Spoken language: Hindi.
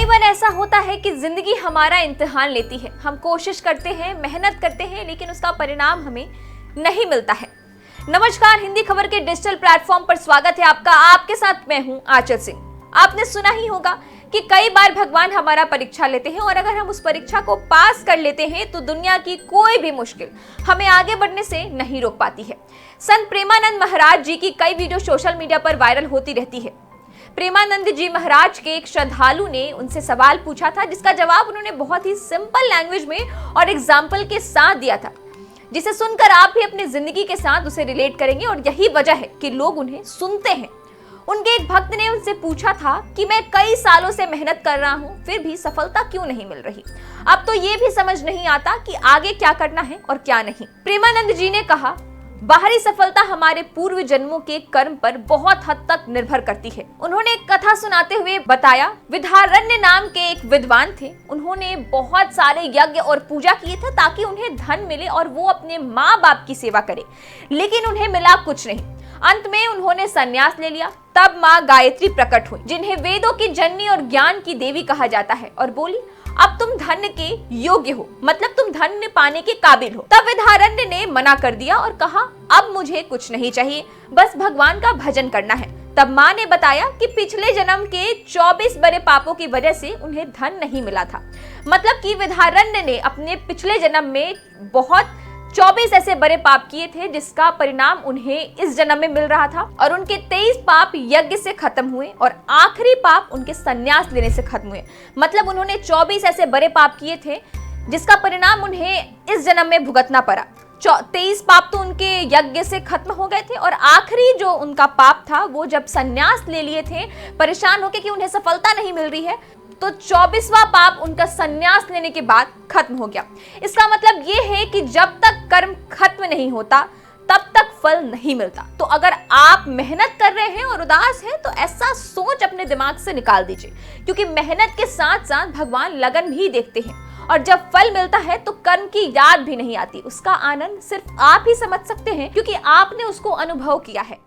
कई बार ऐसा होता है कि जिंदगी हमारा इम्तिहान लेती है। हम कोशिश करते हैं, मेहनत करते हैं, लेकिन उसका परिणाम हमें नहीं मिलता है। नमस्कार, हिंदी खबर के डिजिटल प्लेटफॉर्म पर स्वागत है आपका। आपके साथ मैं हूं आंचल सिंह। आपने सुना ही होगा कि कई बार भगवान हमारा परीक्षा लेते हैं और अगर हम उस परीक्षा को पास कर लेते हैं तो दुनिया की कोई भी मुश्किल हमें आगे बढ़ने से नहीं रोक पाती है। संत प्रेमानंद महाराज जी की कई वीडियो सोशल मीडिया पर वायरल होती रहती है। प्रेमानंद जी महाराज के एक श्रद्धालु ने उनसे सवाल पूछा था, जिसका जवाब उन्होंने बहुत ही सिंपल लैंग्वेज में और एग्जाम्पल के साथ दिया था, जिसे सुनकर आप भी अपनी जिंदगी के साथ उसे रिलेट करेंगे। और यही वजह है कि लोग उन्हें सुनते हैं। उनके एक भक्त ने उनसे पूछा था कि मैं कई सालों से मेहनत कर रहा हूं, फिर भी सफलता क्यों नहीं मिल रही। अब तो ये भी समझ नहीं आता कि आगे क्या करना है और क्या नहीं। प्रेमानंद जी ने कहा, बाहरी सफलता हमारे पूर्व जन्मों के कर्म पर बहुत हद तक निर्भर करती है। उन्होंने एक कथा सुनाते हुए बताया, विद्यारण्य नाम के एक विद्वान थे। उन्होंने बहुत सारे यज्ञ और पूजा किए थे ताकि उन्हें धन मिले और वो अपने माँ बाप की सेवा करे, लेकिन उन्हें मिला कुछ नहीं। अंत में उन्होंने संन्यास ले लिया। तब माँ गायत्री प्रकट हुई, जिन्हें वेदों की जननी और ज्ञान की देवी कहा जाता है, और बोली, अब तुम धन के योग्य हो, मतलब तुम धन पाने के काबिल हो। तब विद्यारण्य ने मना कर दिया और कहा, अब मुझे कुछ नहीं चाहिए, बस भगवान का भजन करना है। तब माँ ने बताया कि पिछले जन्म के 24 बड़े पापों की वजह से उन्हें धन नहीं मिला था। मतलब कि विद्यारण्य ने अपने पिछले जन्म में बहुत 24 ऐसे बड़े पाप किए थे, जिसका परिणाम उन्हें इस जन्म में मिल रहा था। और उनके 23 पाप यज्ञ से खत्म हुए और आखिरी पाप उनके संन्यास लेने से खत्म हुए। मतलब उन्होंने 24 ऐसे बड़े पाप किए थे, जिसका परिणाम उन्हें इस जन्म में भुगतना पड़ा। 23 पाप तो उनके यज्ञ से खत्म हो गए थे और आखिरी जो उनका पाप था, वो जब संन्यास ले लिए थे परेशान होकर कि उन्हें सफलता नहीं मिल रही है, तो 24वां पाप उनका संन्यास लेने के बाद खत्म हो गया। इसका मतलब ये है कि जब तक कर्म खत्म नहीं होता तब तक फल नहीं मिलता। तो अगर आप मेहनत कर रहे हैं और उदास हैं तो ऐसा सोच अपने दिमाग से निकाल दीजिए, क्योंकि मेहनत के साथ साथ भगवान लगन भी देखते हैं। और जब फल मिलता है तो कर्म की याद भी नहीं आती। उसका आनंद सिर्फ आप ही समझ सकते हैं, क्योंकि आपने उसको अनुभव किया है।